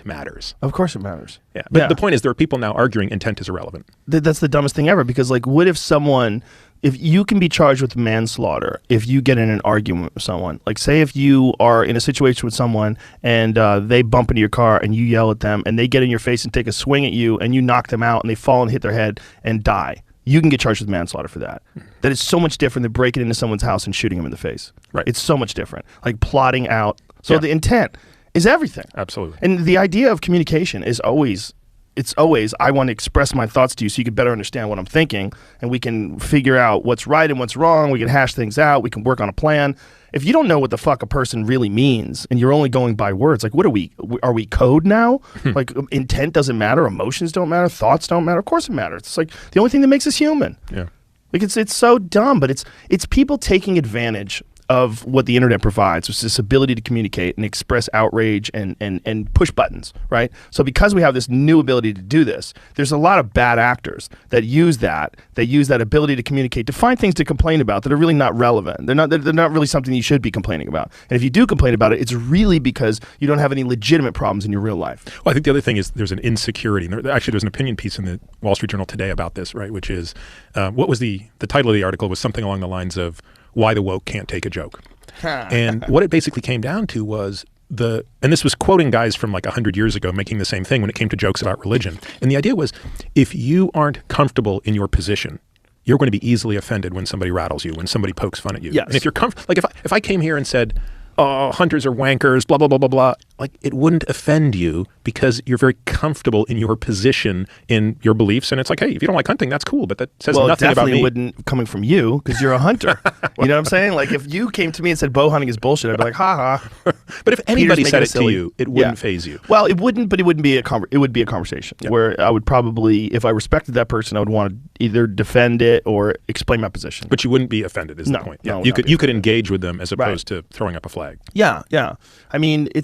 intent matters. Of course it matters. Yeah. But the point is there are people now arguing intent is irrelevant. That's the dumbest thing ever, because like, what if if you can be charged with manslaughter if you get in an argument with someone, like say if you are in a situation with someone and they bump into your car and you yell at them and they get in your face and take a swing at you and you knock them out and they fall and hit their head and die, you can get charged with manslaughter for that. That is so much different than breaking into someone's house and shooting them in the face. Right. It's so much different. Like plotting out. So the intent is everything. Absolutely. And the idea of communication is always, I want to express my thoughts to you so you can better understand what I'm thinking, and we can figure out what's right and what's wrong. We can hash things out. We can work on a plan. If you don't know what the fuck a person really means and you're only going by words, like what are we code now? Like intent doesn't matter, emotions don't matter, thoughts don't matter. Of course it matters. It's like the only thing that makes us human. Yeah. Like it's so dumb, but it's people taking advantage of what the internet provides, which is this ability to communicate and express outrage and push buttons, right? So because we have this new ability to do this, there's a lot of bad actors that use that. They use that ability to communicate to find things to complain about that are really not relevant. They're not really something you should be complaining about. And if you do complain about it, it's really because you don't have any legitimate problems in your real life. Well, I think the other thing is there's an insecurity. Actually, there's an opinion piece in the Wall Street Journal today about this, right? Which is, what was the title of the article was something along the lines of, why the woke can't take a joke. And what it basically came down to was and this was quoting guys from like 100 years ago making the same thing when it came to jokes about religion. And the idea was, if you aren't comfortable in your position, you're going to be easily offended when somebody rattles you, when somebody pokes fun at you. Yes. And if you're like if I came here and said, oh, hunters are wankers, blah, blah, blah, blah, blah, like it wouldn't offend you because you're very comfortable in your position, in your beliefs. And it's like, hey, if you don't like hunting, that's cool, but that says nothing about me. Well, it definitely wouldn't coming from you because you're a hunter. You know what I'm saying? Like if you came to me and said bow hunting is bullshit, I'd be like, ha ha. But if anybody said it to you, it wouldn't faze you. Well, it wouldn't, but it would be a conversation where I would probably, if I respected that person, I would want to either defend it or explain my position. But you wouldn't be offended is the point. No, you could engage with them as opposed to throwing up a flag. Yeah. I mean, it's